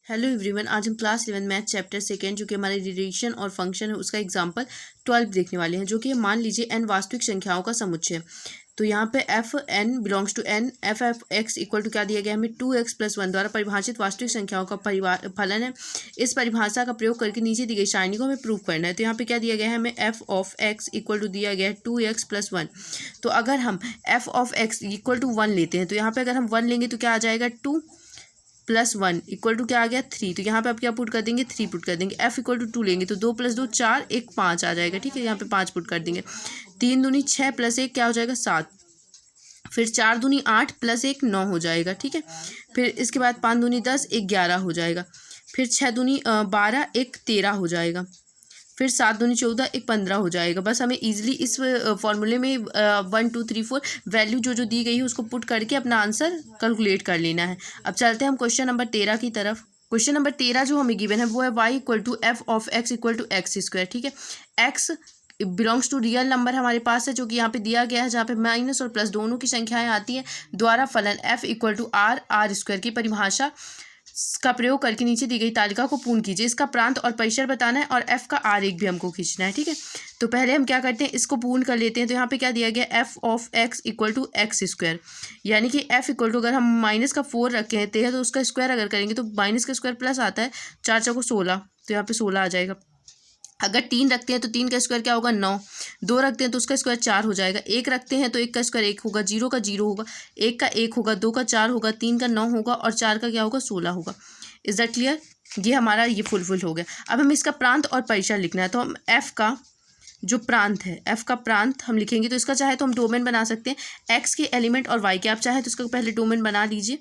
Hello everyone, आज हम class 11 math chapter second जो कि हमारे रिलेशन और फंक्शन है उसका एग्जांपल 12 देखने वाले हैं। जो कि मान लीजिए n वास्तविक संख्याओं का समुच्चय। तो यहाँ पे F N belongs to N, F F X equal to क्या दिया गया हमें 2x+1 द्वारा परिभाषित वास्तविक संख्याओं का फलन है। इस परिभाषा का प्रयोग करके नीचे दी गई सारणी को हमें प्रूव करना है। तो यहाँ पे क्या दिया गया है हमें F of X equal to दिया गया है 2x+1। तो अगर हम F of X equal to 1 लेते हैं तो यहाँ पे अगर हम 1 लेंगे तो क्या आ जाएगा 2+1 इक्वल टू क्या आ गया 3। तो यहाँ पे आप क्या पुट कर देंगे 3 पुट कर देंगे। f इक्वल टू 2 लेंगे तो 2+2 4, 1 5 आ जाएगा। ठीक है, यहाँ पे 5 पुट कर देंगे। 3 दूनी 6 + 1 क्या हो जाएगा 7। फिर 4 दूनी 8 + 1 9 हो जाएगा। ठीक है, फिर इसके बाद 5 दूनी 10 1 11 हो जाएगा। फिर 6 दूनी 12 1 13 हो जाएगा। फिर 7 दूनी 14 1 15 हो जाएगा। बस हमें इजीली इस फॉर्मूले में 1 2 3 4 वैल्यू जो दी गई है उसको पुट करके अपना आंसर कैलकुलेट कर लेना है। अब चलते हैं हम क्वेश्चन नंबर 13 की तरफ। क्वेश्चन नंबर 13 जो हमें गिवन है वो है y equal to F of X equal to x²। ठीक है, x belongs to real number हमारे पास है जो कि यहाँ पे दिया गया है, जहाँ पे माइनस और प्लस दोनों की संख्याएं आती हैं। द्वारा फलन f इक्वल टू r² की परिभाषा का प्रयोग करके नीचे दी गई तालिका को पूर्ण कीजिए। इसका प्रांत और परिसर बताना है और f का आरेख भी हमको खींचना है। ठीक है, तो पहले हम क्या करते हैं इसको पूर्ण कर लेते हैं। तो यहाँ पे क्या दिया गया f of x equal to x², यानी कि f इक्वल टू अगर हम माइनस का 4 रखते हैं तो उसका स्क्वायर अगर करेंगे तो माइनस का स्क्वायर प्लस आता है, 4 4 को 16, तो यहाँ पे 16 आ जाएगा। अगर 3 रखते हैं तो 3 का स्क्वायर क्या होगा 9, 2 रखते हैं तो उसका स्क्वायर 4 हो जाएगा, 1 रखते हैं तो 1 का स्क्वायर 1 होगा, 0 का 0 होगा, 1 का 1 होगा, 2 का 4 होगा, 3 का 9 होगा और 4 का क्या होगा 16 होगा। Is that clear? ये हमारा ये फुलफिल हो गया। अब हम इसका प्रांत और परिसर लिखना है। तो हम f का जो प्रांत है, f का प्रांत हम लिखेंगे तो इसका चाहे तो हम डोमेन बना सकते हैं x के एलिमेंट और y के। आप चाहे तो इसका पहले डोमेन बना लीजिए।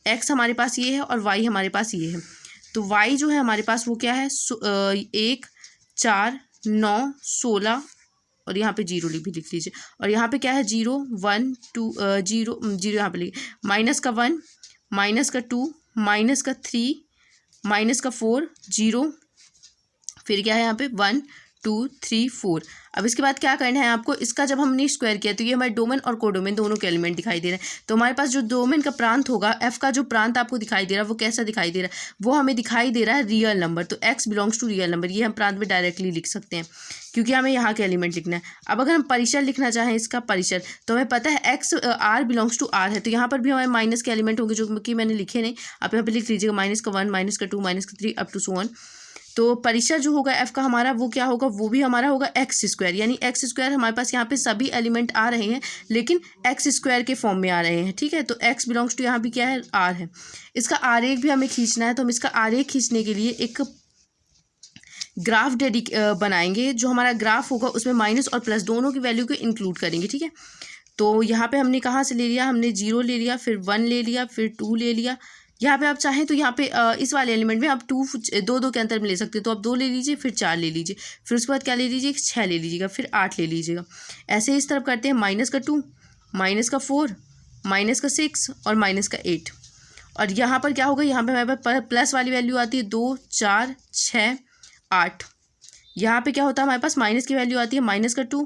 x हमारे पास ये है और y हमारे पास ये है। तो y जो है हमारे पास वो क्या है 1 4 9 16 और यहाँ पे 0 भी लिख लीजिए। और यहाँ पे क्या है 0 1 2 0 0 यहाँ पे लिखिए, माइनस का 1 माइनस का 2 माइनस का 3 माइनस का 4 0, फिर क्या है यहाँ पे 1 2 3 4। अब इसके बाद क्या करना है आपको, इसका जब हमने स्क्वायर किया तो ये हमारे डोमेन और कोडोमेन दोनों के एलिमेंट दिखाई दे रहे हैं। तो हमारे पास जो डोमेन का प्रांत होगा, f का जो प्रांत आपको दिखाई दे रहा है वो कैसा दिखाई दे रहा है, वो हमें दिखाई दे रहा है रियल नंबर। तो x belongs to real number, ये हम प्रांत में डायरेक्टली लिख सकते हैं क्योंकि हमें यहाँ के एलिमेंट लिखना है। अब अगर हम परिसर लिखना चाहें इसका परिसर, तो हमें पता है x r belongs to r है, तो यहाँ पर भी हमारे माइनस के एलिमेंट होंगे जो कि मैंने लिखे नहीं, आप यहाँ पर लिख लीजिएगा माइनस का 1 माइनस का 2 माइनस का 3 अप टू सो ऑन। तो परिसर जो होगा f का हमारा वो क्या होगा, वो भी हमारा होगा x², यानी x² हमारे पास यहाँ पे सभी एलिमेंट आ रहे हैं लेकिन x² के फॉर्म में आ रहे हैं। ठीक है, तो x बिलोंग्स टू यहाँ भी क्या है r है। इसका आरेख भी हमें खींचना है। तो हम इसका आरेख खींचने के लिए एक ग्राफ बनाएंगे। जो हमारा ग्राफ होगा उसमें माइनस और प्लस दोनों की वैल्यू को इंक्लूड करेंगे। ठीक है, तो यहाँ पे हमने कहाँ से ले लिया, हमने 0 ले लिया, फिर 1 ले लिया, फिर 2 ले लिया। यहाँ पे आप चाहें तो यहाँ पे इस वाले एलिमेंट में आप 2 के अंतर में ले सकते हो। तो आप 2 ले लीजिए, फिर 4 ले लीजिए, फिर उसके बाद क्या ले लीजिए 6 ले लीजिएगा, फिर 8 ले लीजिएगा। ऐसे इस तरफ करते हैं माइनस का 2 माइनस का 4 माइनस का 6 और माइनस का 8। और यहाँ पर क्या होगा, यहाँ पर हमारे पास प्लस वाली वैल्यू आती है 2 4 6 8। यहाँ पे क्या होता है हमारे पास माइनस की वैल्यू आती है माइनस का 2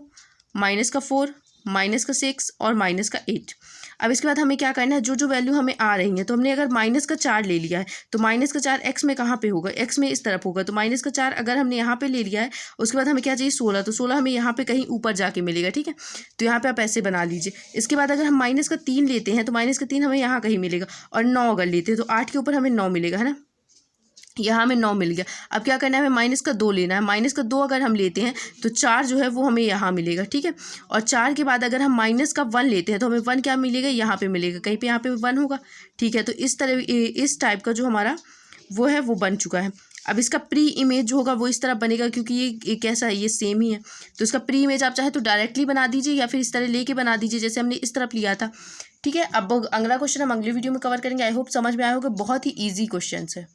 माइनस का 4 माइनस का 6 और माइनस का 8। अब इसके बाद हमें क्या करना है, जो जो वैल्यू हमें आ रही है, तो हमने अगर माइनस का 4 ले लिया है तो माइनस का 4 x में कहाँ पे होगा, x में इस तरफ होगा। तो माइनस का 4 अगर हमने यहाँ पे ले लिया है, उसके बाद हमें क्या चाहिए 16, तो 16 हमें यहाँ पे कहीं ऊपर जाके मिलेगा। ठीक है, तो यहाँ पे आप ऐसे बना लीजिए। इसके बाद अगर हम माइनस का 3 लेते हैं तो माइनस का 3 हमें यहाँ कहीं मिलेगा, और 9 अगर लेते हैं तो 8 के ऊपर हमें 9 मिलेगा, है ना। यहाँ हमें 9 मिल गया। अब क्या करना है, हमें माइनस का 2 लेना है। माइनस का 2 अगर हम लेते हैं तो 4 जो है वो हमें यहाँ मिलेगा। ठीक है, और 4 के बाद अगर हम माइनस का 1 लेते हैं तो हमें 1 क्या मिलेगा, यहाँ पे मिलेगा, कहीं पे यहाँ पे 1 होगा। ठीक है, तो इस तरह इस टाइप का जो हमारा वो है वो बन चुका है। अब इसका प्री इमेज जो होगा वो इस तरह बनेगा, क्योंकि ये कैसा है, ये सेम ही है। तो इसका प्री इमेज आप चाहे तो डायरेक्टली बना दीजिए या फिर इस तरह लेके बना दीजिए जैसे हमने इस तरफ लिया था। ठीक है, अब अगला क्वेश्चन हम अगली वीडियो में कवर करेंगे। आई होप समझ में आया होगा, बहुत ही ईजी क्वेश्चन है।